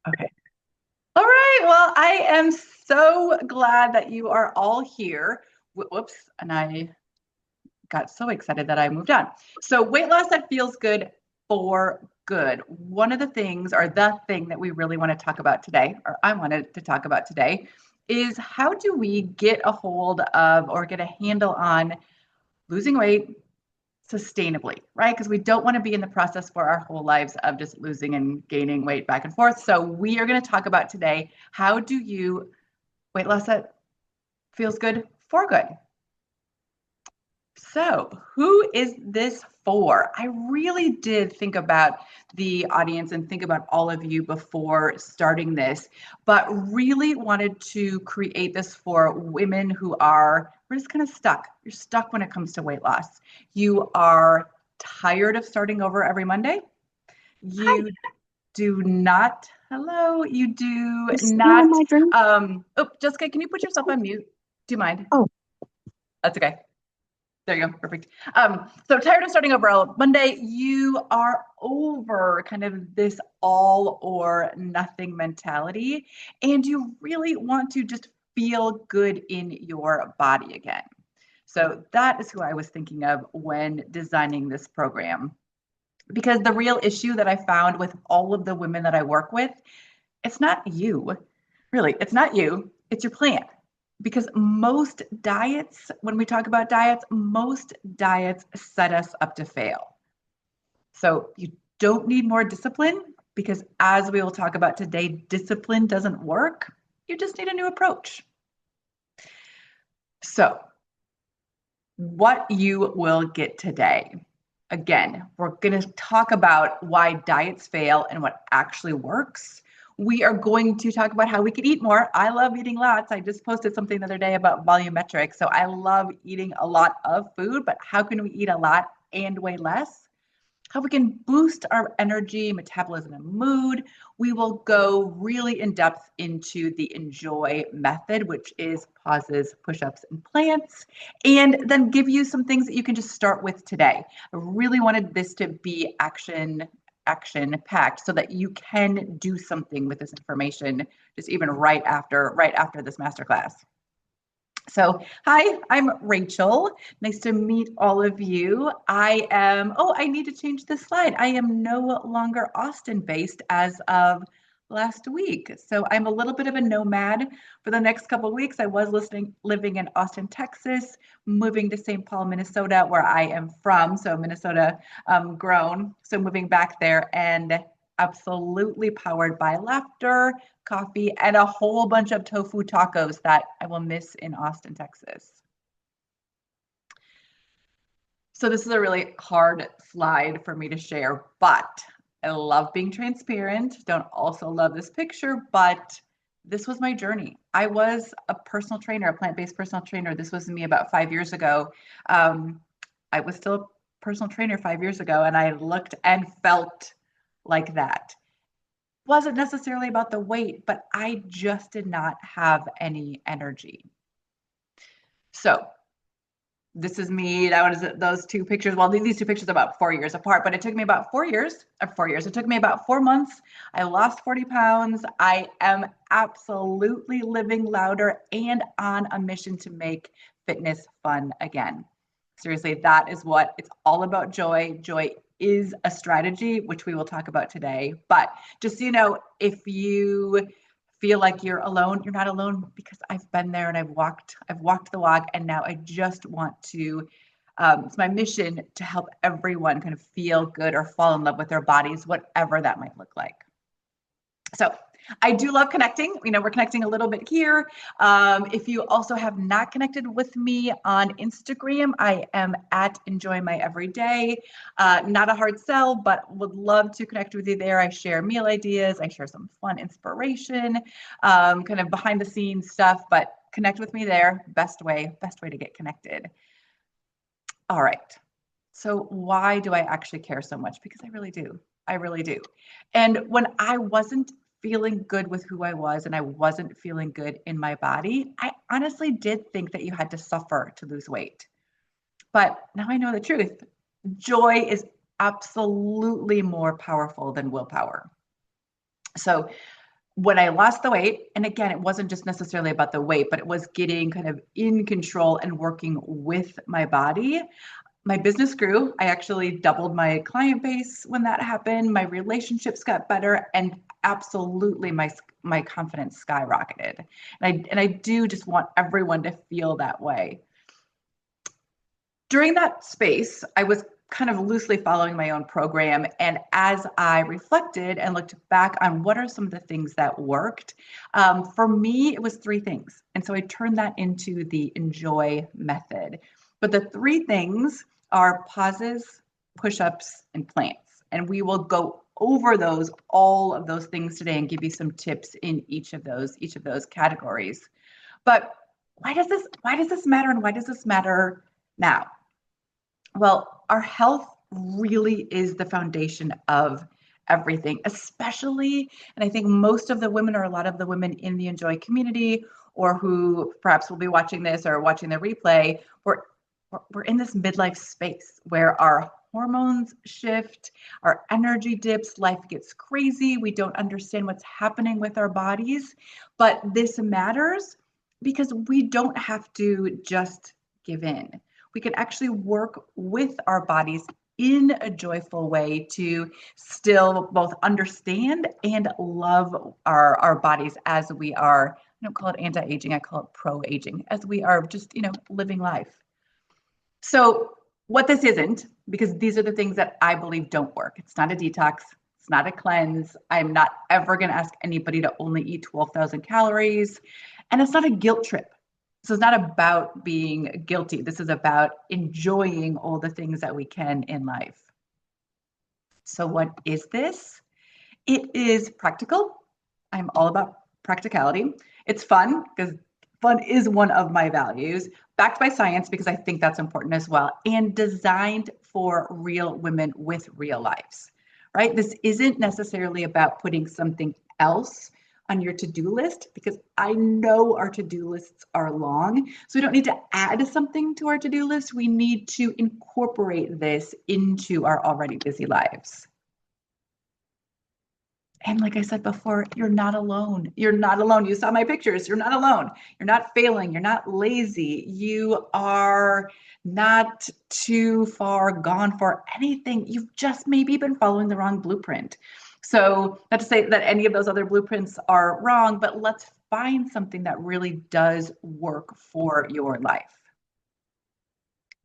Okay. All right. Well, I am so glad that you are all here. Whoops. And I got so excited that I moved on. So, weight loss that feels good for good. One of the things, or the thing that we really want to talk about today, or I wanted to talk about today, is how do we get a hold of or get a handle on losing weight sustainably, right? Because we don't want to be in the process for our whole lives of just losing and gaining weight back and forth. So we are going to talk about today, how do you weight loss that feels good for good? So, who is this for? I really did think about the audience and think about all of you before starting this, but really wanted to create this for women who are, we're just kind of stuck. You're stuck when it comes to weight loss. You are tired of starting over every Monday. Hi, You do not, hello, you do I'm not, spilling my drink. oh, Jessica, can you put yourself on mute? Do you mind? Oh, That's okay. There you go. Perfect. So tired of starting over on Monday, you are over kind of this all or nothing mentality, and you really want to just feel good in your body again. So that is who I was thinking of when designing this program. Because the real issue that I found with all of the women that I work with, it's not you. Really, it's not you. It's your plan because most diets, when we talk about diets, most diets set us up to fail. So you don't need more discipline because, as we will talk about today, discipline doesn't work. You just need a new approach. So, what you will get today. Again, we're going to talk about why diets fail and what actually works. We are going to talk about how we can eat more. I love eating lots. I just posted something the other day about volumetric. So I love eating a lot of food, but how can we eat a lot and weigh less? How we can boost our energy, metabolism, and mood. We will go really in depth into the enjoy method, which is pauses, push-ups, and plants, and then give you some things that you can just start with today. I really wanted this to be action packed so that you can do something with this information just even right after this masterclass. So, hi, I'm Rachel. Nice to meet all of you. I need to change this slide. I am no longer Austin based as of last week. So, I'm a little bit of a nomad for the next couple of weeks. I was living in Austin, Texas, moving to St. Paul, Minnesota, where I am from. So, Minnesota grown. So, moving back there and absolutely powered by laughter, coffee, and a whole bunch of tofu tacos that I will miss in Austin, Texas. So this is a really hard slide for me to share, but I love being transparent. Don't also love this picture, but this was my journey. I was a personal trainer, a plant-based personal trainer. This was me about 5 years ago. Um, I was still a personal trainer 5 years ago, and I looked and felt like that. Wasn't necessarily about the weight, but I just did not have any energy. So this is me. That was those two pictures. Well, these two pictures are about 4 years apart, but it took me about 4 years, or 4 years. It took me about 4 months. I lost 40 pounds. I am absolutely living louder and on a mission to make fitness fun again. Seriously, that is what it's all about. Joy. Joy is a strategy, which we will talk about today. But just so you know, if you feel like you're alone, you're not alone because I've been there and I've walked the walk, and now I just want to. It's my mission to help everyone kind of feel good or fall in love with their bodies, whatever that might look like. So I do love connecting. We're connecting a little bit here. If you also have not connected with me on Instagram, I am at Enjoy My Everyday. Not a hard sell, but would love to connect with you there. I share meal ideas. I share some fun inspiration, kind of behind the scenes stuff, but connect with me there. Best way to get connected. All right. So why do I actually care so much? Because I really do. I really do. And when I wasn't feeling good with who I was and I wasn't feeling good in my body, I honestly did think that you had to suffer to lose weight. But now I know the truth. Joy is absolutely more powerful than willpower. So when I lost the weight, and again, it wasn't just necessarily about the weight, but it was getting kind of in control and working with my body. My business grew. I actually doubled my client base when that happened. My relationships got better, and absolutely my confidence skyrocketed. And I do just want everyone to feel that way. During that space, I was kind of loosely following my own program. And as I reflected and looked back on what are some of the things that worked, for me, it was three things. And so I turned that into the enjoy method. But the three things are pauses, push-ups, and plants. And we will go over those, all of those things today, and give you some tips in each of those categories. But why does this matter, and why does this matter now? Well, our health really is the foundation of everything, especially, and I think most of the women, or a lot of the women in the Enjoy community, or who perhaps will be watching this or watching the replay, we're in this midlife space where our hormones shift, our energy dips, life gets crazy. We don't understand what's happening with our bodies, but this matters because we don't have to just give in. We can actually work with our bodies in a joyful way to still both understand and love our bodies as we are. I don't call it anti-aging, I call it pro-aging, as we are just, living life. So what this isn't, because these are the things that I believe don't work. It's not a detox. It's not a cleanse. I'm not ever going to ask anybody to only eat 12,000 calories. And it's not a guilt trip. This is not about being guilty. This is about enjoying all the things that we can in life. So what is this? It is practical. I'm all about practicality. It's fun, because fun is one of my values, backed by science, because I think that's important as well, and designed for real women with real lives, right? This isn't necessarily about putting something else on your to-do list, because I know our to-do lists are long. So we don't need to add something to our to-do list. We need to incorporate this into our already busy lives. And like I said before, you're not alone. You're not alone. You saw my pictures. You're not alone. You're not failing. You're not lazy. You are not too far gone for anything. You've just maybe been following the wrong blueprint. So not to say that any of those other blueprints are wrong, but let's find something that really does work for your life.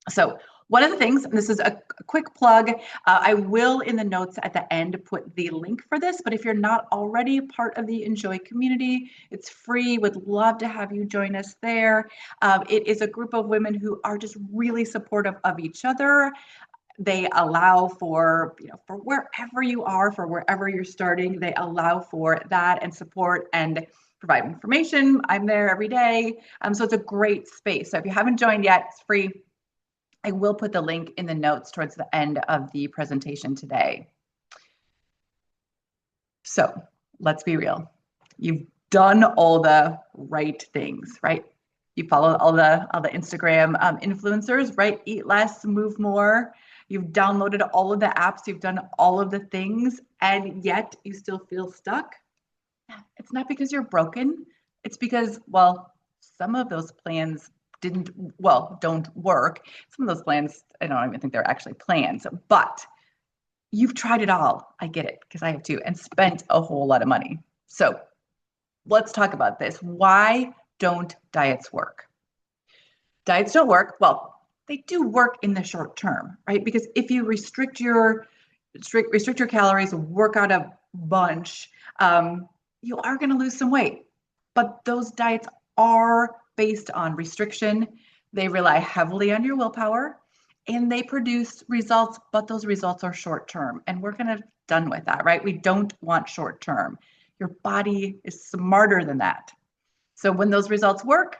So one of the things, and this is a quick plug, I will in the notes at the end put the link for this, but if you're not already part of the Enjoy community, it's free. Would love to have you join us there. It is a group of women who are just really supportive of each other. They allow for, for wherever you are, for wherever you're starting, they allow for that and support and provide information. I'm there every day. So it's a great space. So if you haven't joined yet, it's free. I will put the link in the notes towards the end of the presentation today. So let's be real. You've done all the right things, right? You follow all the Instagram influencers, right? Eat less, move more. You've downloaded all of the apps. You've done all of the things, and yet you still feel stuck. It's not because you're broken. It's because, well, some of those plans don't work. Some of those plans, I don't even think they're actually plans, but you've tried it all. I get it, because I have too, and spent a whole lot of money. So let's talk about this. Why don't diets work? Diets don't work. Well, they do work in the short term, right? Because if you restrict your calories, work out a bunch, you are going to lose some weight. But those diets are based on restriction. They rely heavily on your willpower, and they produce results, but those results are short term. And we're kind of done with that, right? We don't want short term. Your body is smarter than that. So when those results work,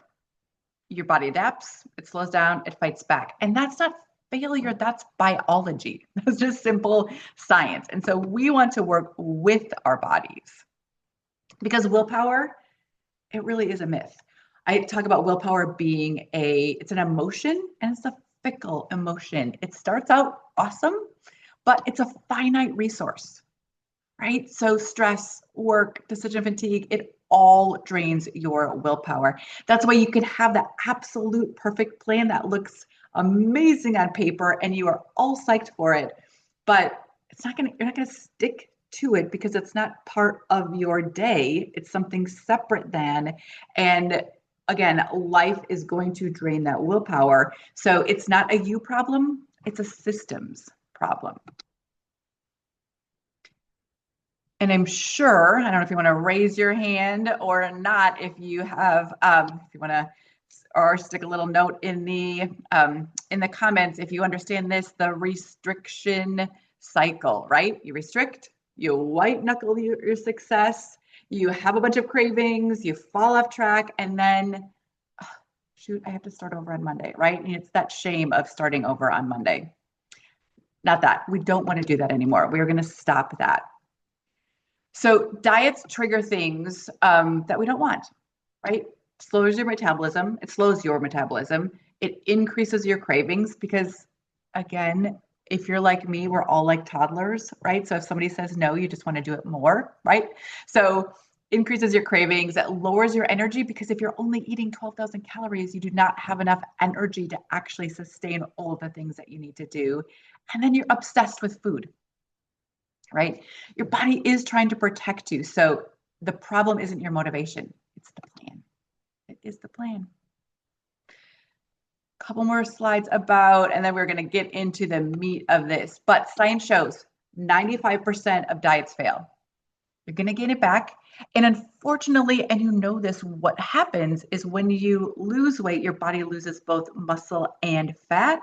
your body adapts, it slows down, it fights back. And that's not failure, that's biology. That's just simple science. And so we want to work with our bodies, because willpower, it really is a myth. I talk about willpower being it's an emotion, and it's a fickle emotion. It starts out awesome, but it's a finite resource. right? So stress, work, decision fatigue, it all drains your willpower. That's why you can have the absolute perfect plan that looks amazing on paper and you are all psyched for it, but you're not gonna stick to it because it's not part of your day. It's something separate than, and again, life is going to drain that willpower. So it's not a you problem, it's a systems problem. And I'm sure, I don't know if you want to raise your hand or not, if you have, if you want to, or stick a little note in the comments, if you understand this, the restriction cycle, right? You restrict, you white knuckle your success, you have a bunch of cravings, you fall off track, and then, shoot, I have to start over on Monday, right? And it's that shame of starting over on Monday. Not that. We don't want to do that anymore. We are going to stop that. So diets trigger things that we don't want, right? Slows your metabolism. It slows your metabolism. It increases your cravings because, again, if you're like me, we're all like toddlers, right? So if somebody says no, you just want to do it more, right? So increases your cravings. It lowers your energy because if you're only eating 12,000 calories, you do not have enough energy to actually sustain all of the things that you need to do. And then you're obsessed with food, right? Your body is trying to protect you. So the problem isn't your motivation, it's the plan. It is the plan. Couple more slides about, and then we're going to get into the meat of this. But science shows 95% of diets fail. You're going to gain it back. And unfortunately, and you know this, what happens is when you lose weight, your body loses both muscle and fat.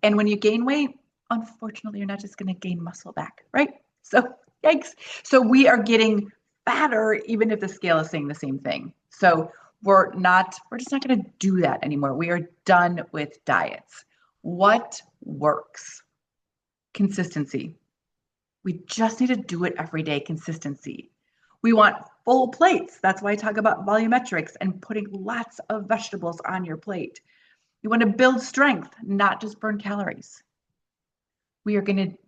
And when you gain weight, unfortunately, you're not just going to gain muscle back, right? So, yikes. So we are getting fatter, even if the scale is saying the same thing. So we're just not going to do that anymore. We are done with diets. What works? Consistency. We just need to do it every day, consistency. We want full plates. That's why I talk about volumetrics and putting lots of vegetables on your plate. You want to build strength, not just burn calories. We are going to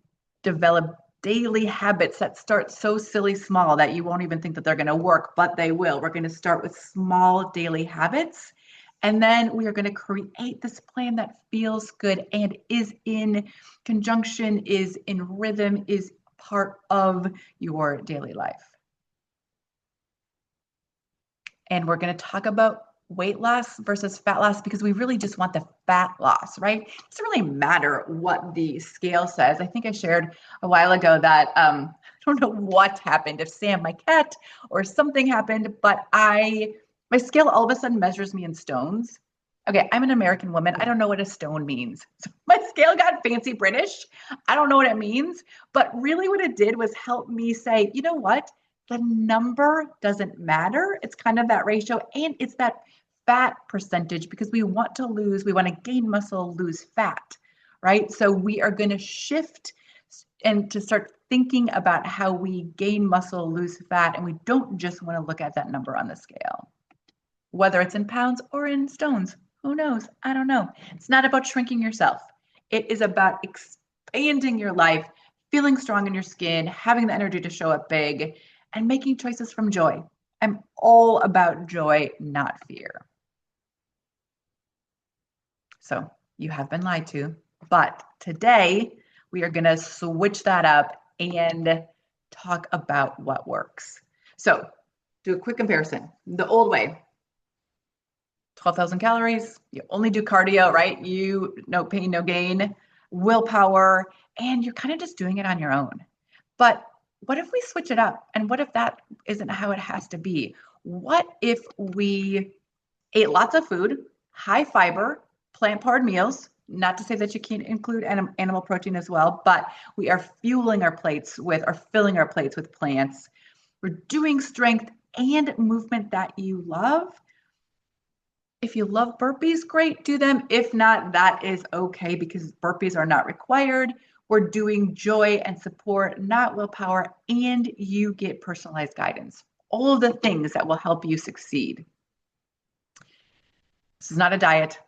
develop daily habits that start so silly small that you won't even think that they're going to work, but they will. We're going to start with small daily habits. And then we are going to create this plan that feels good and is in conjunction, is in rhythm, is part of your daily life. And we're going to talk about weight loss versus fat loss because we really just want the fat loss, right? It doesn't really matter what the scale says. I think I shared a while ago that I don't know what happened, if Sam, my cat, or something happened, but my scale all of a sudden measures me in stones. Okay, I'm an American woman. I don't know what a stone means. So my scale got fancy British. I don't know what it means, but really what it did was help me say, you know what? The number doesn't matter. It's kind of that ratio, and it's that fat percentage because we want to gain muscle, lose fat, right? So we are going to shift and to start thinking about how we gain muscle, lose fat, and we don't just want to look at that number on the scale, whether it's in pounds or in stones. Who knows? I don't know. It's not about shrinking yourself. It is about expanding your life, feeling strong in your skin, having the energy to show up big, and making choices from joy. I'm all about joy, not fear. So you have been lied to, but today we are going to switch that up and talk about what works. So do a quick comparison. The old way, 12,000 calories, you only do cardio, right? No pain, no gain, willpower, and you're kind of just doing it on your own. But what if we switch it up? And what if that isn't how it has to be? What if we ate lots of food, high fiber, plant-powered meals? Not to say that you can't include animal protein as well, but we are filling our plates with plants. We're doing strength and movement that you love. If you love burpees, great, do them. If not, that is okay because burpees are not required. We're doing joy and support, not willpower, and you get personalized guidance. All of the things that will help you succeed. This is not a diet.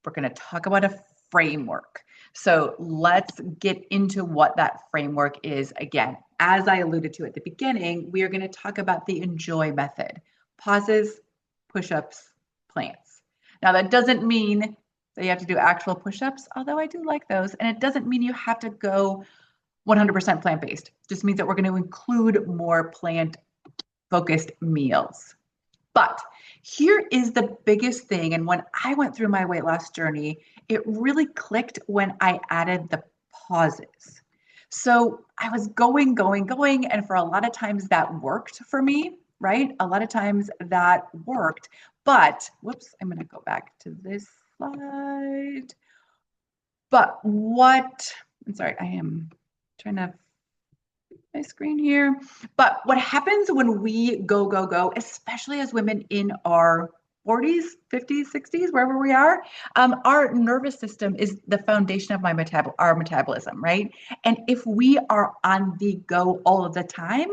We're going to talk about a framework. So let's get into what that framework is. Again, as I alluded to at the beginning, we are going to talk about the enjoy method: pauses, push-ups, plants. Now, that doesn't mean that you have to do actual push-ups, although I do like those. And it doesn't mean you have to go 100% plant-based. It just means that we're going to include more plant-focused meals. But here is the biggest thing. And when I went through my weight loss journey, it really clicked when I added the pauses. So I was going. And for a lot of times that worked for me, right? A lot of times that worked. But whoops, I'm going to go back to this slide. But I'm sorry, I am trying to my screen here. But what happens when we go, especially as women in our 40s, 50s, 60s, wherever we are, our nervous system is the foundation of our metabolism, right? And if we are on the go all of the time,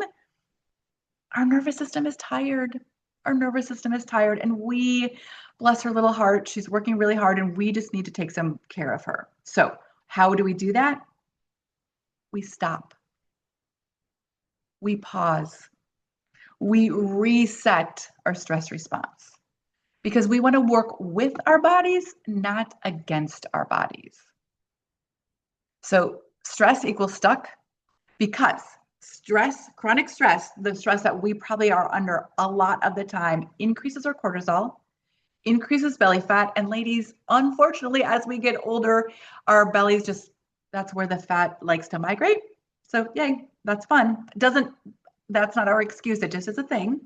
our nervous system is tired. Our nervous system is tired, and we, bless her little heart, she's working really hard, and we just need to take some care of her. So how do we do that? We stop. We pause. We reset our stress response because we want to work with our bodies, not against our bodies. So stress equals stuck because stress, chronic stress, the stress that we probably are under a lot of the time, increases our cortisol, increases belly fat. And ladies, unfortunately, as we get older, our bellies just, that's where the fat likes to migrate. So yay, that's fun. That's not our excuse. It just is a thing.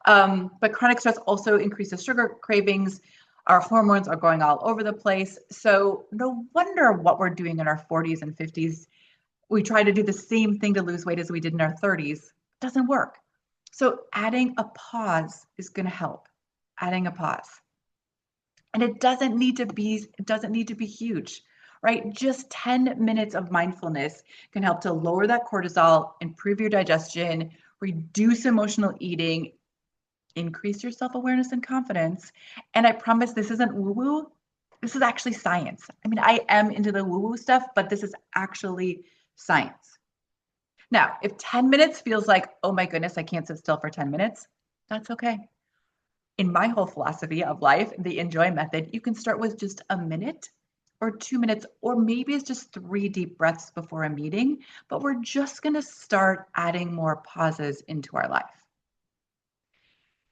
But chronic stress also increases sugar cravings. Our hormones are going all over the place. So no wonder what we're doing in our 40s and 50s. We try to do the same thing to lose weight as we did in our 30s. It doesn't work. So adding a pause is going to help. Adding a pause. And it doesn't need to be huge, right? Just 10 minutes of mindfulness can help to lower that cortisol, improve your digestion, reduce emotional eating, increase your self-awareness and confidence. And I promise this isn't woo-woo. This is actually science. I mean, I am into the woo-woo stuff, but this is actually science. Now, if 10 minutes feels like, oh my goodness, I can't sit still for 10 minutes, that's okay. In my whole philosophy of life, the enjoy method, you can start with just a minute or 2 minutes, or maybe it's just 3 deep breaths before a meeting, but we're just going to start adding more pauses into our life.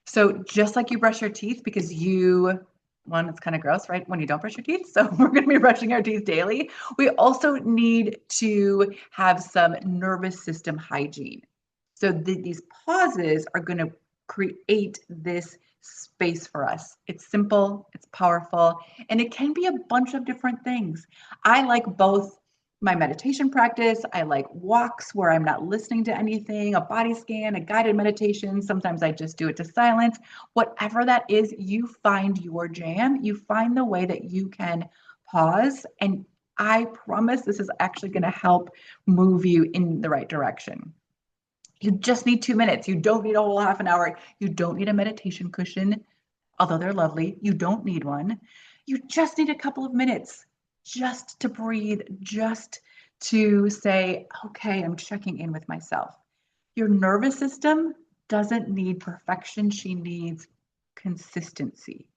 So just like you brush your teeth, because it's kind of gross, right? When you don't brush your teeth. So we're going to be brushing our teeth daily. We also need to have some nervous system hygiene. So these pauses are going to create this space for us. It's simple, it's powerful, and it can be a bunch of different things. I like both my meditation practice. I like walks where I'm not listening to anything, a body scan, a guided meditation. Sometimes I just do it to silence. Whatever that is, you find your jam. You find the way that you can pause. And I promise this is actually going to help move you in the right direction. You just need 2 minutes. You don't need a whole half an hour. You don't need a meditation cushion, although they're lovely. You don't need one. You just need a couple of minutes just to breathe, just to say, okay, I'm checking in with myself. Your nervous system doesn't need perfection. She needs consistency.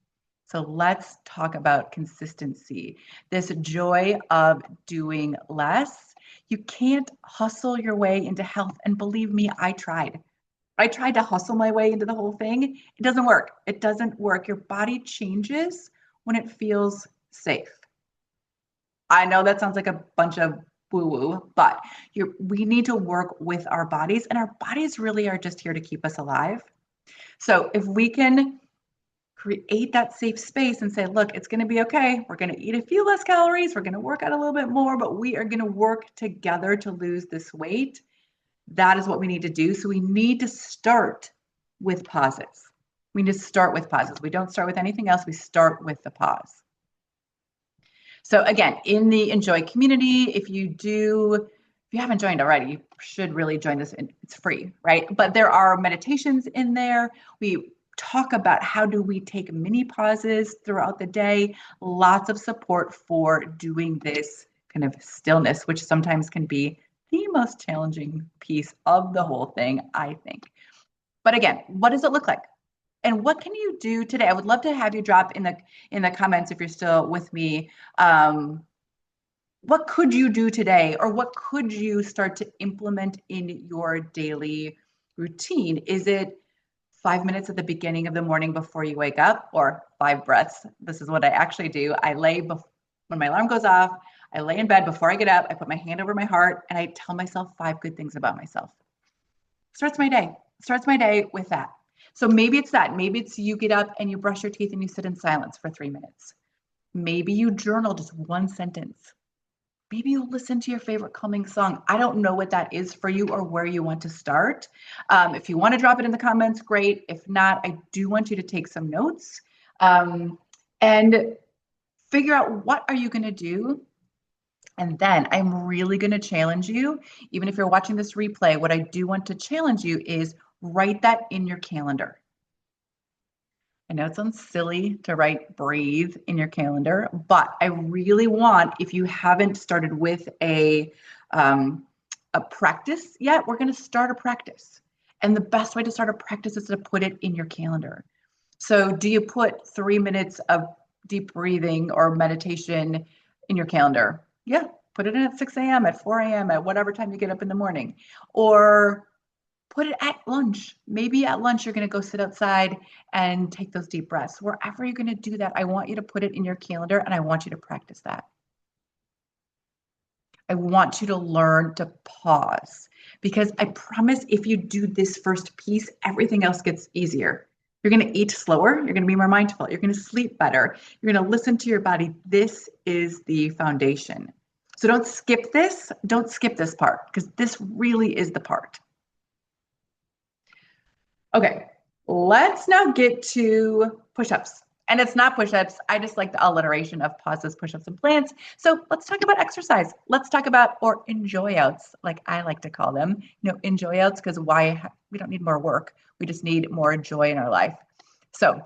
So let's talk about consistency. This joy of doing less. You can't hustle your way into health. And believe me, I tried. I tried to hustle my way into the whole thing. It doesn't work. It doesn't work. Your body changes when it feels safe. I know that sounds like a bunch of woo-woo, but we need to work with our bodies, and our bodies really are just here to keep us alive. So if we can create that safe space and say, look, it's going to be okay. We're going to eat a few less calories. We're going to work out a little bit more, but we are going to work together to lose this weight. That is what we need to do. So we need to start with pauses. We need to start with pauses. We don't start with anything else. We start with the pause. So again, in the Enjoy community, if you haven't joined already, you should really join this. It's free, right? But there are meditations in there. We talk about how do we take mini pauses throughout the day. Lots of support for doing this kind of stillness, which sometimes can be the most challenging piece of the whole thing, I think. But again, what does it look like? And what can you do today? I would love to have you drop in the comments if you're still with me. What could you do today, or what could you start to implement in your daily routine? Is it 5 minutes at the beginning of the morning before you wake up, or 5 breaths? This is what I actually do. When my alarm goes off, I lay in bed before I get up, I put my hand over my heart, and I tell myself 5 good things about myself. Starts my day with that. So maybe it's that. Maybe it's you get up and you brush your teeth and you sit in silence for 3 minutes. Maybe you journal just one sentence. Maybe you listen to your favorite calming song. I don't know what that is for you or where you want to start. If you want to drop it in the comments, great. If not, I do want you to take some notes and figure out what are you going to do. And then I'm really going to challenge you, even if you're watching this replay, what I do want to challenge you is write that in your calendar. I know it sounds silly to write breathe in your calendar, but I really want, if you haven't started with a practice yet, we're going to start a practice. And the best way to start a practice is to put it in your calendar. So do you put 3 minutes of deep breathing or meditation in your calendar? Yeah, put it in at 6 a.m., at 4 a.m., at whatever time you get up in the morning. Or put it at lunch. Maybe at lunch, you're going to go sit outside and take those deep breaths. Wherever you're going to do that, I want you to put it in your calendar and I want you to practice that. I want you to learn to pause, because I promise if you do this first piece, everything else gets easier. You're going to eat slower. You're going to be more mindful. You're going to sleep better. You're going to listen to your body. This is the foundation. So don't skip this. Don't skip this part, because this really is the part. Okay, let's now get to push-ups. And it's not push-ups. I just like the alliteration of pauses, push-ups, and plants. So let's talk about exercise. Let's talk about, or enjoy-outs, like I like to call them. Enjoy-outs, because we don't need more work. We just need more joy in our life. So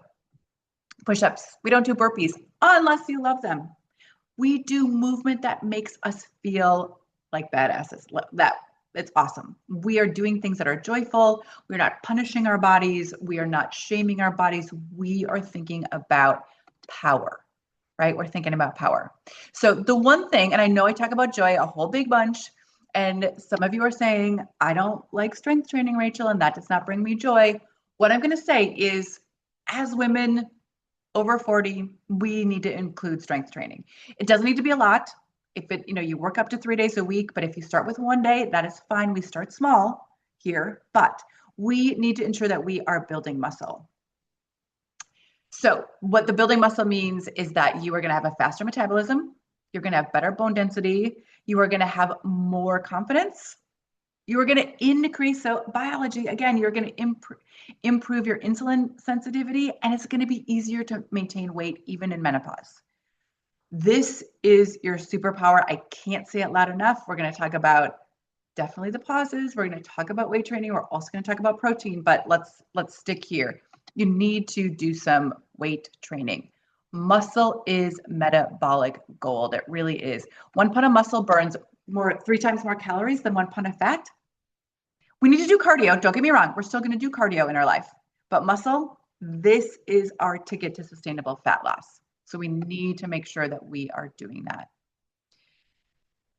push-ups. We don't do burpees unless you love them. We do movement that makes us feel like badasses. It's awesome. We are doing things that are joyful. We're not punishing our bodies. We are not shaming our bodies. We are thinking about power, right? We're thinking about power. So the one thing, and I know I talk about joy a whole big bunch, and some of you are saying, I don't like strength training, Rachel, and that does not bring me joy. What I'm going to say is, as women over 40, we need to include strength training. It doesn't need to be a lot. If you work up to 3 days a week, but if you start with 1 day, that is fine. We start small here, but we need to ensure that we are building muscle. So what the building muscle means is that you are going to have a faster metabolism. You're going to have better bone density. You are going to have more confidence. You are going to increase, so biology, again, you're going to improve your insulin sensitivity, and it's going to be easier to maintain weight even in menopause. This is your superpower. I can't say it loud enough. We're going to talk about definitely the pauses. We're going to talk about weight training. We're also going to talk about protein, but let's stick here. You need to do some weight training. Muscle is metabolic gold. It really is. 1 pound of muscle burns 3 times more calories than 1 pound of fat. We need to do cardio. Don't get me wrong. We're still going to do cardio in our life, but muscle, this is our ticket to sustainable fat loss. So we need to make sure that we are doing that.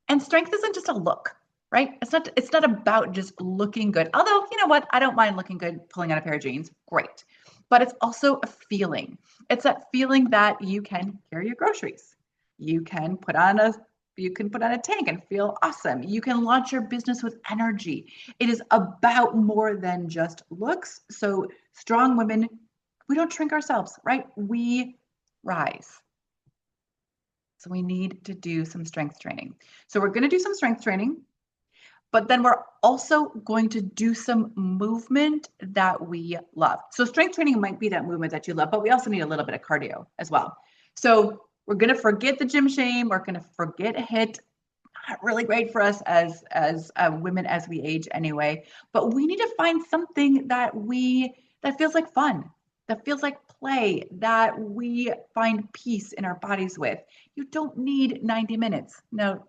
And strength isn't just a look, right? It's not about just looking good. Although, you know what? I don't mind looking good pulling on a pair of jeans. Great. But it's also a feeling. It's that feeling that you can carry your groceries. You can put on a tank and feel awesome. You can launch your business with energy. It is about more than just looks. So strong women, we don't shrink ourselves, right? We rise. So we need to do some strength training. So we're going to do some strength training, but then we're also going to do some movement that we love. So strength training might be that movement that you love, but we also need a little bit of cardio as well. So we're going to forget the gym shame. We're going to forget HIIT. Not really great for us as women as we age anyway, but we need to find something that feels like fun, that feels like play, that we find peace in our bodies with. You don't need 90 minutes. Now,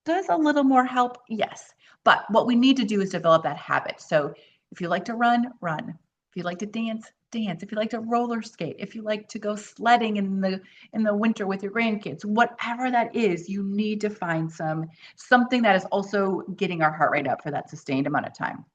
does a little more help? Yes. But what we need to do is develop that habit. So if you like to run, run. If you like to dance, dance. If you like to roller skate, if you like to go sledding in the winter with your grandkids, whatever that is, you need to find something that is also getting our heart rate up for that sustained amount of time.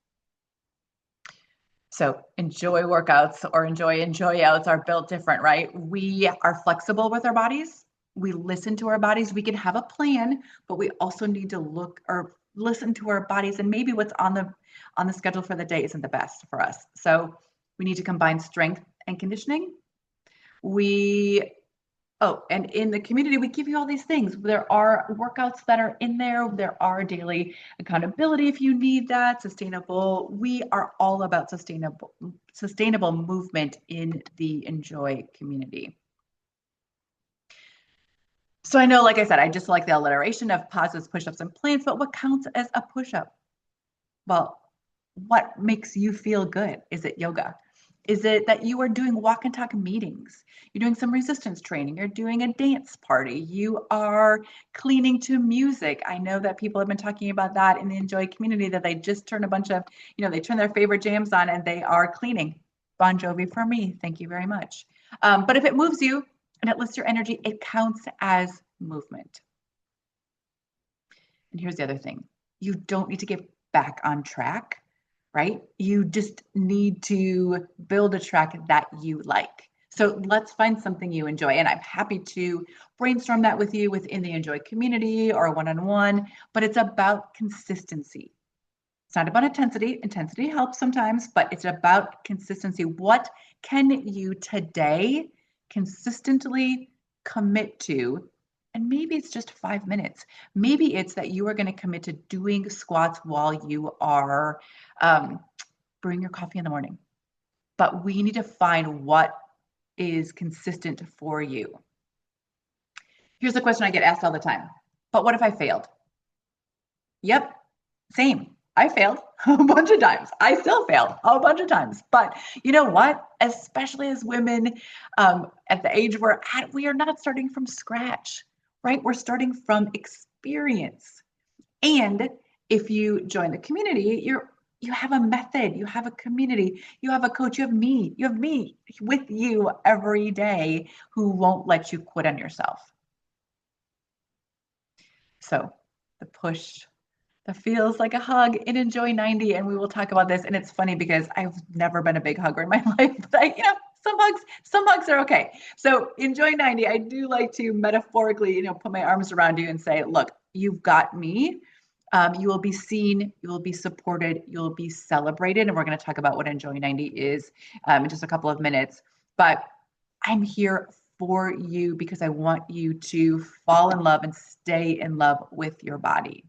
So enjoy workouts or enjoy outs are built different, right? We are flexible with our bodies. We listen to our bodies. We can have a plan, but we also need to look or listen to our bodies, and maybe what's on the schedule for the day isn't the best for us. So we need to combine strength and conditioning. And in the community, we give you all these things. There are workouts that are in there. There are daily accountability if you need that, sustainable. We are all about sustainable movement in the Enjoy community. So I know, like I said, I just like the alliteration of pauses, push-ups, and planks, but what counts as a push-up? Well, what makes you feel good? Is it yoga? Is it that you are doing walk and talk meetings? You're doing some resistance training. You're doing a dance party. You are cleaning to music. I know that people have been talking about that in the Enjoy community, that they just turn a bunch of, they turn their favorite jams on and they are cleaning. Bon Jovi for me. Thank you very much. But if it moves you and it lifts your energy, it counts as movement. And here's the other thing. You don't need to get back on track, right? You just need to build a track that you like. So let's find something you enjoy. And I'm happy to brainstorm that with you within the Enjoy community or one-on-one, but it's about consistency. It's not about intensity. Intensity helps sometimes, but it's about consistency. What can you today consistently commit to? And maybe it's just 5 minutes. Maybe it's that you are going to commit to doing squats while you are brewing your coffee in the morning. But we need to find what is consistent for you. Here's a question I get asked all the time. But what if I failed? Yep, same. I failed a bunch of times. I still fail a bunch of times. But you know what? Especially as women at the age we're at, we are not starting from scratch, right? We're starting from experience. And if you join the community, you have a method, you have a community, you have a coach, you have me with you every day who won't let you quit on yourself. So the push that feels like a hug in Enjoy 90, and we will talk about this. And it's funny because I've never been a big hugger in my life, but some hugs are okay. So Enjoy 90, I do like to metaphorically, put my arms around you and say, look, you've got me. You will be seen, you will be supported, you will be celebrated. And we're going to talk about what Enjoy 90 is in just a couple of minutes. But I'm here for you because I want you to fall in love and stay in love with your body.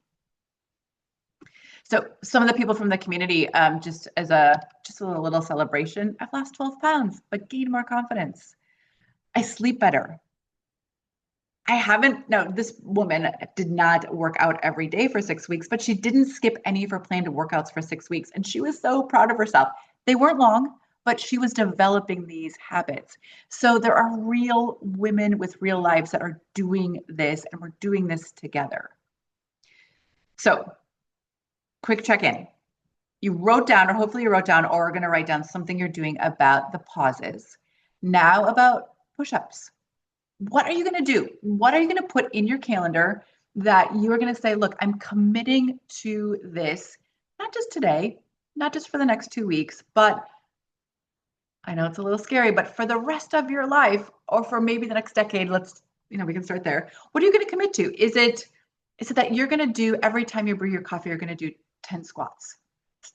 So some of the people from the community, just a little celebration, I've lost 12 pounds, but gained more confidence. I sleep better. This woman did not work out every day for 6 weeks, but she didn't skip any of her planned workouts for 6 weeks. And she was so proud of herself. They weren't long, but she was developing these habits. So there are real women with real lives that are doing this, and we're doing this together. So quick check-in. You wrote down, or hopefully you wrote down, or are going to write down something you're doing about the pauses. Now about push-ups. What are you going to do? What are you going to put in your calendar that you are going to say, look, I'm committing to this, not just today, not just for the next 2 weeks, but I know it's a little scary, but for the rest of your life, or for maybe the next decade, we can start there. What are you going to commit to? Is it that you're going to do every time you brew your coffee, you're going to do 10 squats,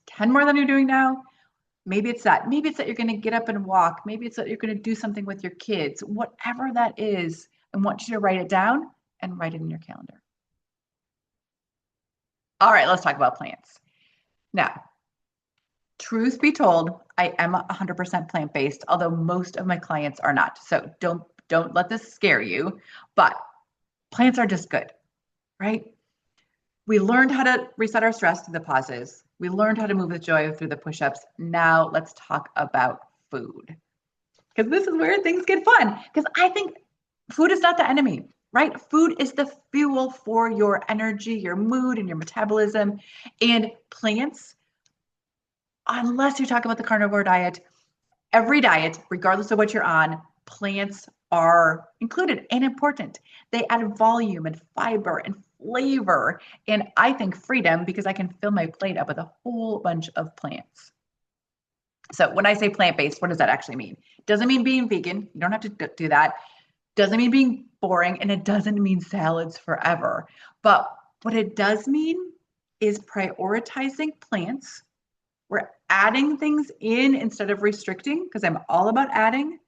10 more than you're doing now? Maybe it's that. Maybe it's that you're going to get up and walk. Maybe it's that you're going to do something with your kids. Whatever that is, I want you to write it down and write it in your calendar. All right, let's talk about plants. Now, truth be told, I am 100% plant-based, although most of my clients are not. So don't let this scare you, but plants are just good, right? We learned how to reset our stress through the pauses. We learned how to move with joy through the push-ups. Now let's talk about food. Because this is where things get fun. Because I think food is not the enemy, right? Food is the fuel for your energy, your mood, and your metabolism. And plants, unless you talk about the carnivore diet, every diet, regardless of what you're on, plants are included and important. They add volume and fiber and flavor, and I think freedom because I can fill my plate up with a whole bunch of plants. So when I say plant-based, what does that actually mean? Doesn't mean being vegan. You don't have to do that. Doesn't mean being boring, and it doesn't mean salads forever. But what it does mean is prioritizing plants. We're adding things in instead of restricting because I'm all about adding.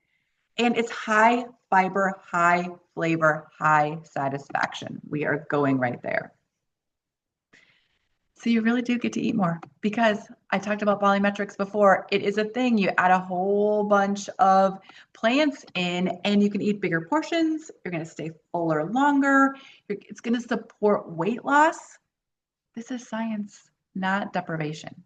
And it's high fiber, high flavor, high satisfaction. We are going right there. So you really do get to eat more because I talked about volumetrics before. It is a thing. You add a whole bunch of plants in and you can eat bigger portions. You're going to stay fuller longer. It's going to support weight loss. This is science, not deprivation.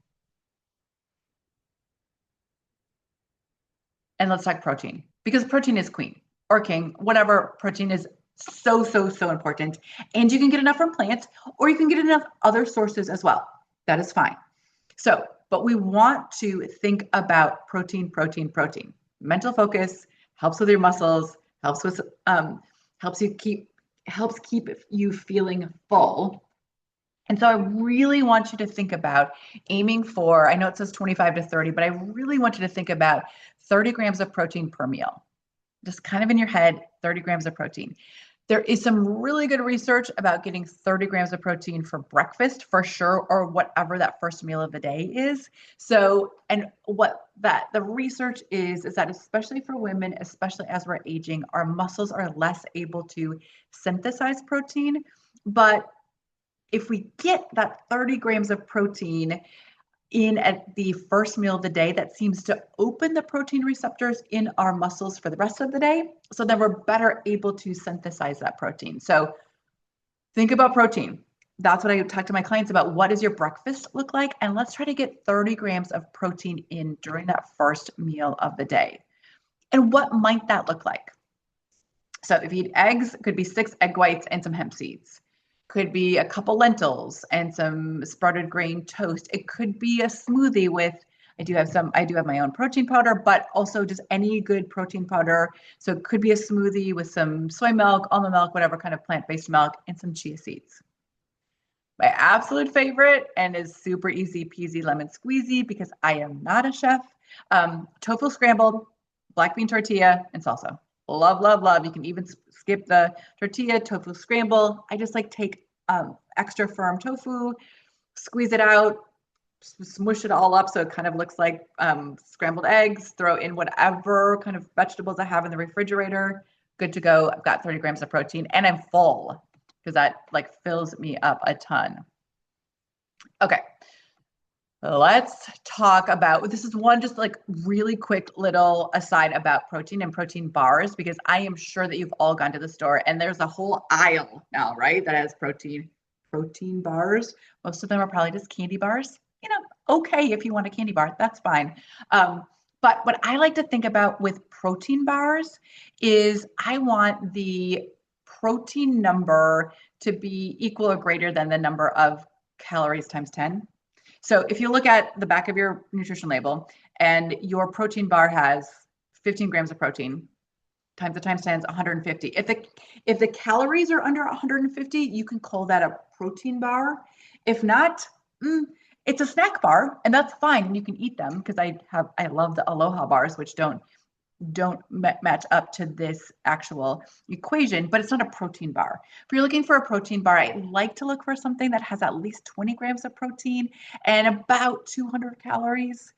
And let's talk protein because protein is queen or king, whatever. Protein is so important. And you can get enough from plants or you can get enough other sources as well. That is fine. So, but we want to think about protein. Mental focus helps with your muscles, helps keep you feeling full. And so I really want you to think about aiming for, I know it says 25 to 30, but I really want you to think about 30 grams of protein per meal. Just kind of in your head, 30 grams of protein. There is some really good research about getting 30 grams of protein for breakfast for sure, or whatever that first meal of the day is. So, and what the research is that especially for women, especially as we're aging, our muscles are less able to synthesize protein. But if we get that 30 grams of protein in at the first meal of the day, that seems to open the protein receptors in our muscles for the rest of the day. So then we're better able to synthesize that protein. So think about protein. That's what I talk to my clients about. What does your breakfast look like? And let's try to get 30 grams of protein in during that first meal of the day. And what might that look like? So if you eat eggs, it could be 6 egg whites and some hemp seeds. Could be a couple lentils and some sprouted grain toast. It could be a smoothie with, I do have my own protein powder, but also just any good protein powder. So it could be a smoothie with some soy milk, almond milk, whatever kind of plant-based milk, and some chia seeds. My absolute favorite, and is super easy peasy lemon squeezy because I am not a chef, tofu scrambled, black bean tortilla, and salsa. Love. You can even skip the tortilla, tofu scramble. I just like take extra firm tofu, squeeze it out, smush it all up so it kind of looks like scrambled eggs, throw in whatever kind of vegetables I have in the refrigerator. Good to go. I've got 30 grams of protein and I'm full because that like fills me up a ton. Okay. Let's talk about, this is one just like really quick little aside about protein and protein bars, because I am sure that you've all gone to the store and there's a whole aisle now, right? That has protein bars. Most of them are probably just candy bars. You know, okay, if you want a candy bar, that's fine. But what I like to think about with protein bars is I want the protein number to be equal or greater than the number of calories times 10. So if you look at the back of your nutrition label and your protein bar has 15 grams of protein, times the times 10 is 150. If the calories are under 150, you can call that a protein bar. If not, it's a snack bar, and that's fine. And you can eat them because I love the Aloha bars, which don't match up to this actual equation, but it's not a protein bar. If you're looking for a protein bar, I like to look for something that has at least 20 grams of protein and about 200 calories.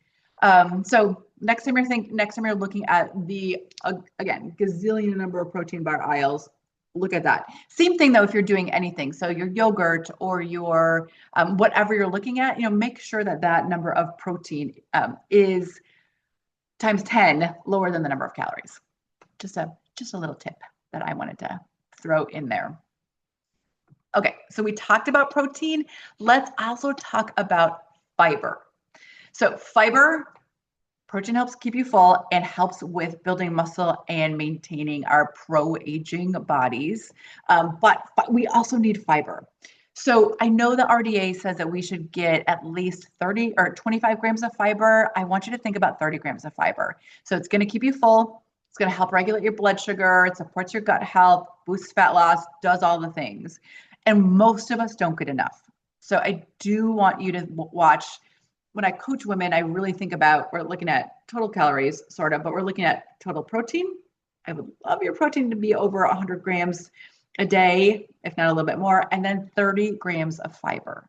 So next time you're looking at the, again, gazillion number of protein bar aisles, look at that. Same thing though, if you're doing anything. So your yogurt or your, whatever you're looking at, make sure that number of protein is times 10 lower than the number of calories. Just a little tip that I wanted to throw in there. Okay, so we talked about protein. Let's also talk about fiber. So fiber, protein helps keep you full and helps with building muscle and maintaining our pro-aging bodies. But we also need fiber. So I know the RDA says that we should get at least 30 or 25 grams of fiber. I want you to think about 30 grams of fiber. So it's going to keep you full. It's going to help regulate your blood sugar. It supports your gut health, boosts fat loss, does all the things. And most of us don't get enough. So I do want you to watch. When I coach women, I really think about, we're looking at total calories, sort of, but we're looking at total protein. I would love your protein to be over 100 grams a day, if not a little bit more, and then 30 grams of fiber.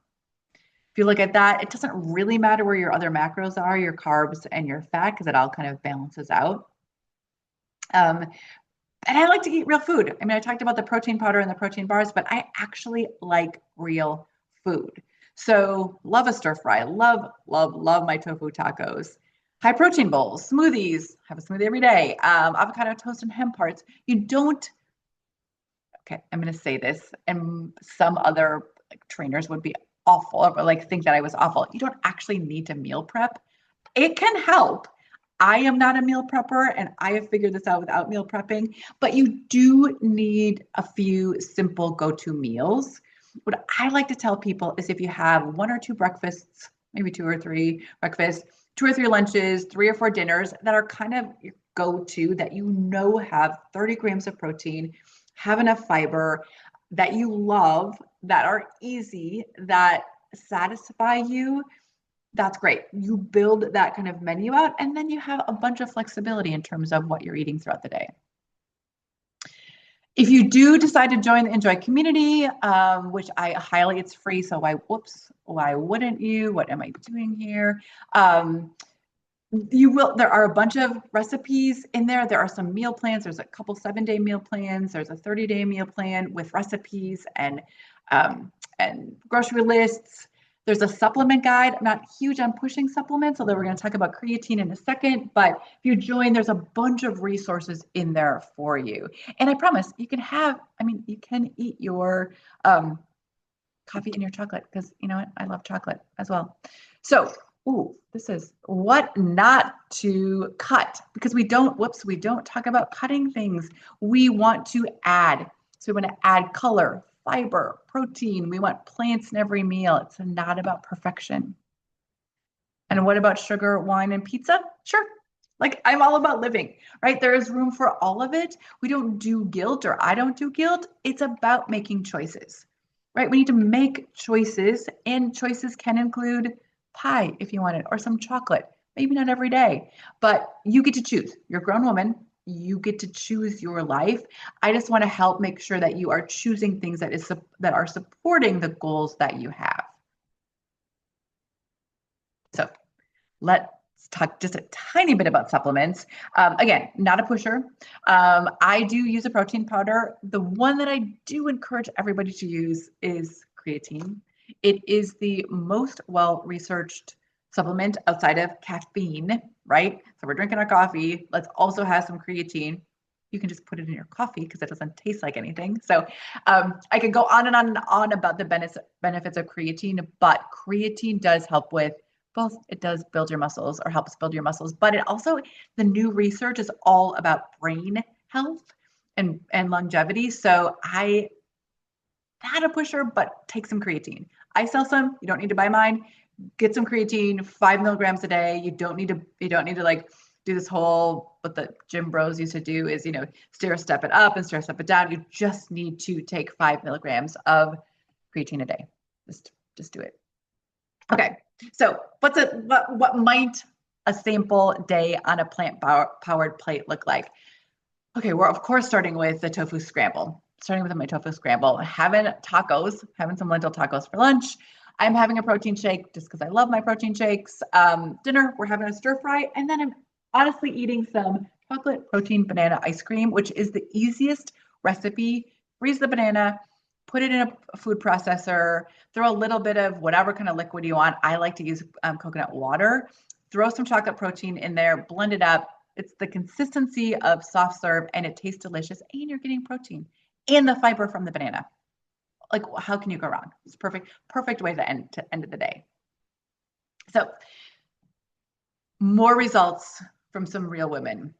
If you look at that, it doesn't really matter where your other macros are, your carbs and your fat, because it all kind of balances out. And I like to eat real food. I mean, I talked about the protein powder and the protein bars, but I actually like real food. So love a stir fry, love my tofu tacos, high protein bowls, smoothies, have a smoothie every day, avocado toast and hemp parts. You don't, okay, I'm going to say this, and some other trainers would be awful, or like think that I was awful. You don't actually need to meal prep. It can help. I am not a meal prepper and I have figured this out without meal prepping, but you do need a few simple go-to meals. What I like to tell people is if you have 1 or 2 breakfasts, maybe 2 or 3 breakfasts, 2 or 3 lunches, 3 or 4 dinners that are kind of your go-to that you know have 30 grams of protein, have enough fiber, that you love, that are easy, that satisfy you, that's great. You build that kind of menu out, and then you have a bunch of flexibility in terms of what you're eating throughout the day. If you do decide to join the Enjoy community, which I highly, it's free, so why wouldn't you? What am I doing here? There are a bunch of recipes in there. There are some meal plans. There's a couple 7-day meal plans. There's a 30-day meal plan with recipes and grocery lists. There's a supplement guide. I'm not huge on pushing supplements, although we're going to talk about creatine in a second. But if you join, there's a bunch of resources in there for you. And I promise you can you can eat your coffee and your chocolate, because you know what? I love chocolate as well. So, this is what not to cut, because we don't talk about cutting things. We want to add. So we want to add color, fiber, protein. We want plants in every meal. It's not about perfection. And what about sugar, wine, and pizza? Sure. Like, I'm all about living, right? There is room for all of it. We don't do guilt, or I don't do guilt. It's about making choices, right? We need to make choices, and choices can include pie if you want it, or some chocolate. Maybe not every day, but you get to choose. You're a grown woman. You get to choose your life. I just want to help make sure that you are choosing things that are supporting the goals that you have. So let's talk just a tiny bit about supplements. Again, not a pusher. I do use a protein powder. The one that I do encourage everybody to use is creatine. It is the most well-researched supplement outside of caffeine, right? So we're drinking our coffee. Let's also have some creatine. You can just put it in your coffee because it doesn't taste like anything. So I could go on and on and on about the benefits of creatine, but creatine does help with both. It does build your muscles, or helps build your muscles, but it also, the new research is all about brain health and longevity. So not a pusher, but take some creatine. I sell some. You don't need to buy mine. Get some creatine, 5 milligrams a day. You don't need to like do this whole, what the gym bros used to do is, stair step it up and stair step it down. You just need to take 5 milligrams of creatine a day. Just do it. Okay. So what might a sample day on a plant powered plate look like? Okay, we're of course starting with the tofu scramble. Starting with my tofu scramble, having some lentil tacos for lunch. I'm having a protein shake just because I love my protein shakes. Dinner, we're having a stir fry, and then I'm honestly eating some chocolate protein banana ice cream, which is the easiest recipe. Freeze the banana, put it in a food processor, throw a little bit of whatever kind of liquid you want. I like to use coconut water. Throw some chocolate protein in there, blend it up. It's the consistency of soft serve, and it tastes delicious, and you're getting protein and the fiber from the banana. Like, how can you go wrong? It's perfect way to end of the day. So More results from some real women.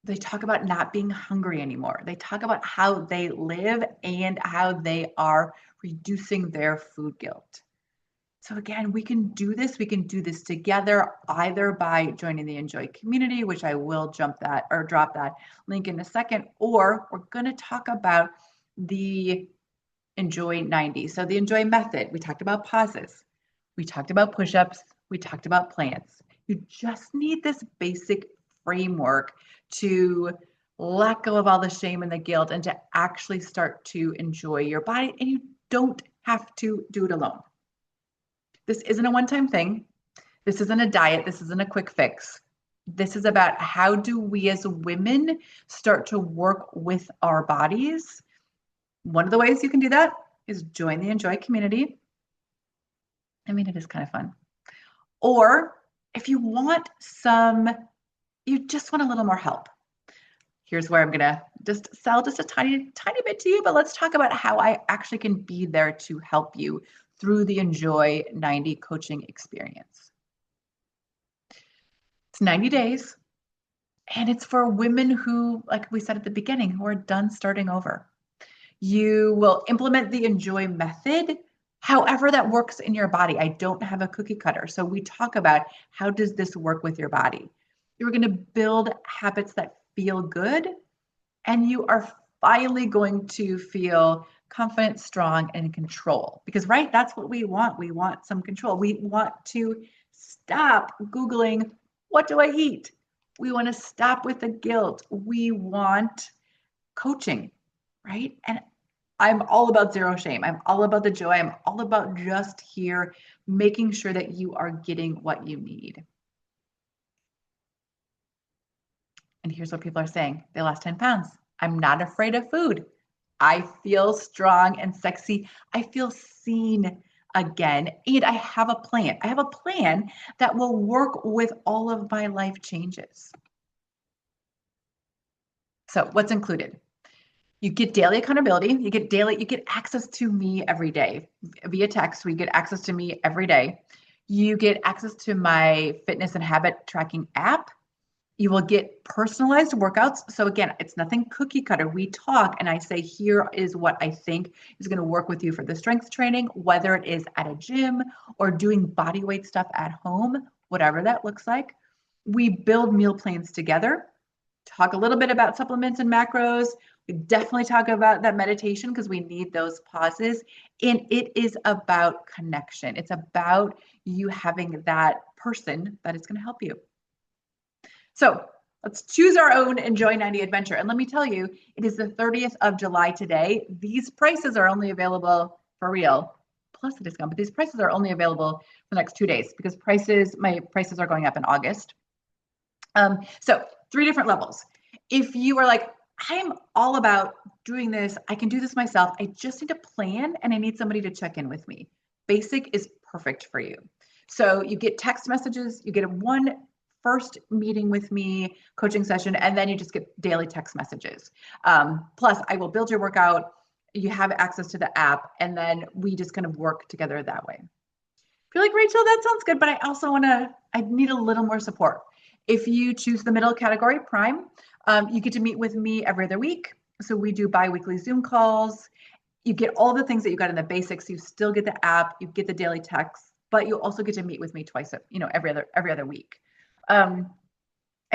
They talk about not being hungry anymore. They talk about how they live and how they are reducing their food guilt. So again, we can do this. We can do this together, either by joining the Enjoy community, which I will drop that link in a second, or we're going to talk about the Enjoy 90. So the Enjoy method, we talked about pauses. We talked about push-ups. We talked about plans. You just need this basic framework to let go of all the shame and the guilt and to actually start to enjoy your body. And you don't have to do it alone. This isn't a one-time thing. This isn't a diet. This isn't a quick fix. This is about how do we as women start to work with our bodies. One of the ways you can do that is join the Enjoy community. I mean, it is kind of fun. Or if you just want a little more help. Here's where I'm going to just sell just a tiny bit to you, but let's talk about how I actually can be there to help you through the Enjoy 90 coaching experience. It's 90 days, and it's for women who, like we said at the beginning, who are done starting over. You will implement the Enjoy method, however that works in your body. I don't have a cookie cutter. So we talk about how does this work with your body. You're going to build habits that feel good, and you are finally going to feel confident, strong, and in control. Because, right, that's what we want. We want some control. We want to stop Googling, what do I eat? We want to stop with the guilt. We want coaching, right? And I'm all about zero shame. I'm all about the joy. I'm all about just here, making sure that you are getting what you need. And here's what people are saying. They lost 10 pounds. I'm not afraid of food. I feel strong and sexy. I feel seen again. And I have a plan. I have a plan that will work with all of my life changes. So what's included? You get daily accountability. You get access to me every day via text. We get access to me every day. You get access to my fitness and habit tracking app. You will get personalized workouts. So again, it's nothing cookie cutter. We talk and I say, here is what I think is going to work with you for the strength training, whether it is at a gym or doing body weight stuff at home, whatever that looks like. We build meal plans together, talk a little bit about supplements and macros. We definitely talk about that meditation because we need those pauses. And it is about connection. It's about you having that person that is going to help you. So let's choose our own Enjoy 90 adventure. And let me tell you, it is the 30th of July today. These prices are only available for real, plus a discount, but these prices are only available for the next 2 days because my prices are going up in August. So 3 different levels. If you are like, I'm all about doing this, I can do this myself, I just need a plan and I need somebody to check in with me. Basic is perfect for you. So you get text messages, you get one first meeting with me, coaching session, and then you just get daily text messages. Plus, I will build your workout. You have access to the app, and then we just kind of work together that way. If you're like, Rachel, that sounds good, but I need a little more support. If you choose the middle category, Prime, you get to meet with me every other week. So we do bi-weekly Zoom calls. You get all the things that you got in the basics. You still get the app, you get the daily texts, but you also get to meet with me twice, every other week. And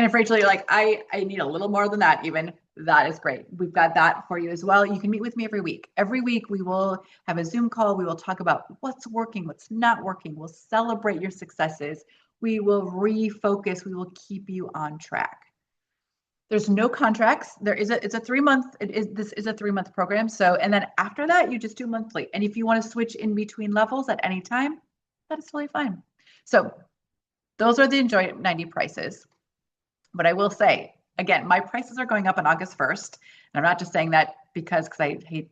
if Rachel, you're like, I need a little more than that even, that is great. We've got that for you as well. You can meet with me every week. Every week we will have a Zoom call. We will talk about what's working, what's not working. We'll celebrate your successes. We will refocus. We will keep you on track. There's no contracts. This is a 3-month program. So, and then after that, you just do monthly. And if you want to switch in between levels at any time, that is totally fine. So those are the Enjoy 90 prices. But I will say, again, my prices are going up on August 1st. And I'm not just saying that because I hate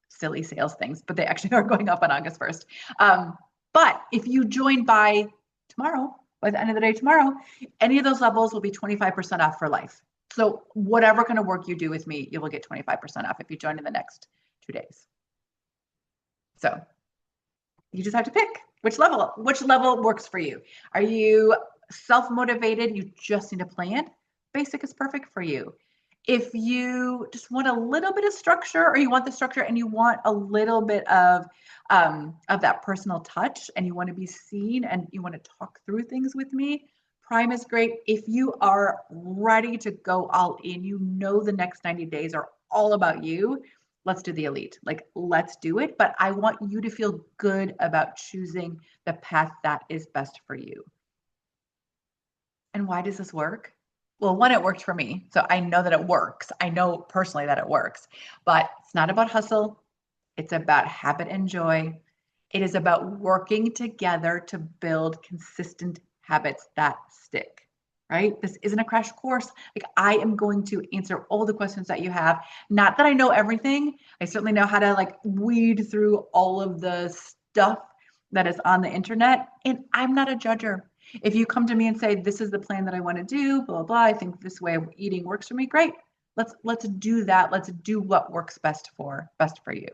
silly sales things, but they actually are going up on August 1st. But if you join by the end of the day tomorrow, any of those levels will be 25% off for life. So whatever kind of work you do with me, you will get 25% off if you join in the next 2 days. So you just have to pick which level works for you. Are you self-motivated, you just need a plan, basic is perfect for you. If you just want a little bit of structure, or you want the structure and you want a little bit of that personal touch, and you want to be seen and you want to talk through things with me, Prime is great. If you are ready to go all in, you know the next 90 days are all about you, let's do the Elite. Like, let's do it. But I want you to feel good about choosing the path that is best for you. And why does this work? Well, one, it worked for me. So I know that it works. I know personally that it works, but it's not about hustle. It's about habit and joy. It is about working together to build consistent habits that stick, right? This isn't a crash course. Like, I am going to answer all the questions that you have. Not that I know everything. I certainly know how to like weed through all of the stuff that is on the internet. And I'm not a judger. If you come to me and say, this is the plan that I want to do, blah, blah, blah, I think this way of eating works for me, great. Let's do that. Let's do what works best for you,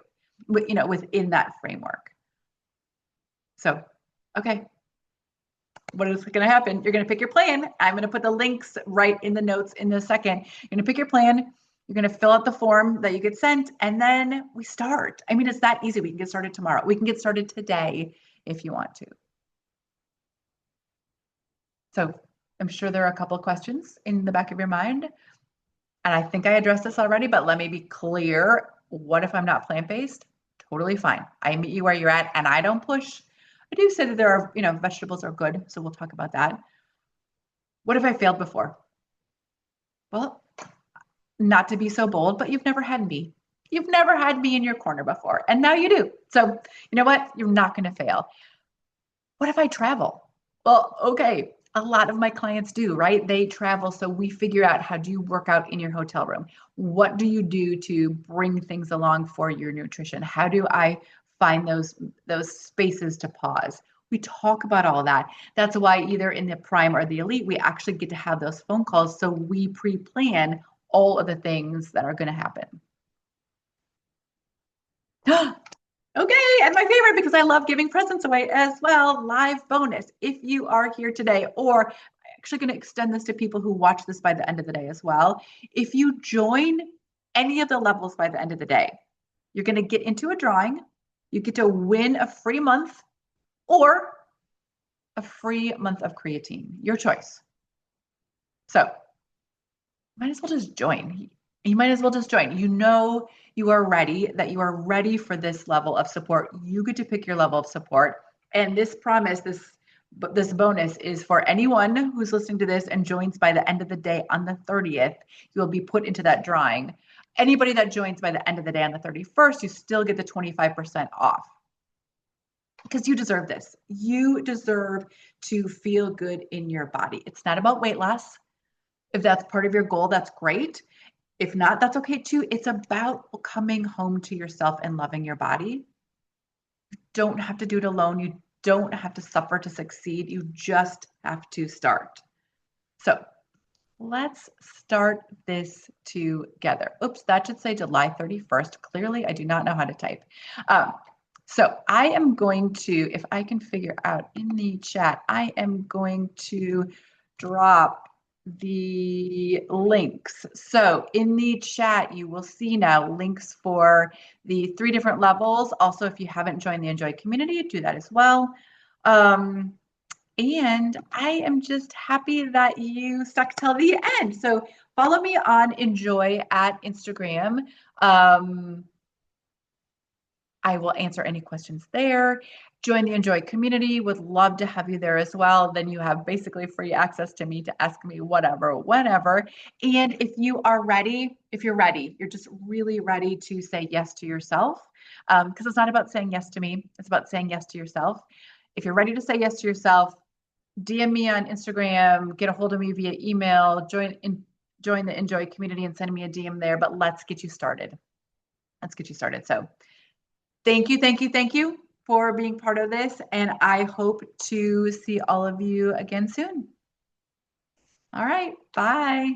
within that framework. So, okay, what is going to happen? You're going to pick your plan. I'm going to put the links right in the notes in a second. You're going to pick your plan. You're going to fill out the form that you get sent, and then we start. I mean, it's that easy. We can get started tomorrow. We can get started today if you want to. So I'm sure there are a couple of questions in the back of your mind. And I think I addressed this already, but let me be clear. What if I'm not plant-based? Totally fine. I meet you where you're at, and I don't push. I do say that there are, vegetables are good. So we'll talk about that. What if I failed before? Well, not to be so bold, but you've never had me. You've never had me in your corner before, and now you do. So you know what? You're not going to fail. What if I travel? Well, okay. A lot of my clients do, right? They travel. So we figure out, how do you work out in your hotel room? What do you do to bring things along for your nutrition? How do I find those spaces to pause? We talk about all that. That's why either in the Prime or the Elite, we actually get to have those phone calls. So we pre-plan all of the things that are going to happen. Okay, and my favorite, because I love giving presents away as well, live bonus. If you are here today, or I'm actually going to extend this to people who watch this by the end of the day as well. If you join any of the levels by the end of the day, you're going to get into a drawing. You get to win a free month or a free month of creatine, your choice. So might as well just join. You might as well just join. You are ready, that you are ready for this level of support. You get to pick your level of support. And this promise, this bonus is for anyone who's listening to this and joins by the end of the day on the 30th. You will be put into that drawing. Anybody that joins by the end of the day on the 31st, you still get the 25% off. Because you deserve this. You deserve to feel good in your body. It's not about weight loss. If that's part of your goal, that's great. If not, that's okay too. It's about coming home to yourself and loving your body. You don't have to do it alone. You don't have to suffer to succeed. You just have to start. So let's start this together. Oops, that should say July 31st. Clearly, I do not know how to type. So I am going to, if I can figure out in the chat, I am going to drop the links. So in the chat, you will see now links for the 3 different levels. Also, if you haven't joined the Enjoy community, do that as well. And I am just happy that you stuck till the end. So follow me on Enjoy at Instagram. I will answer any questions there. Join the Enjoy community. Would love to have you there as well. Then you have basically free access to me to ask me whatever, whenever. And if you are ready, you're just really ready to say yes to yourself, because it's not about saying yes to me. It's about saying yes to yourself. If you're ready to say yes to yourself, DM me on Instagram, get a hold of me via email, join the Enjoy community and send me a DM there. But let's get you started. So thank you for being part of this. And I hope to see all of you again soon. All right, bye.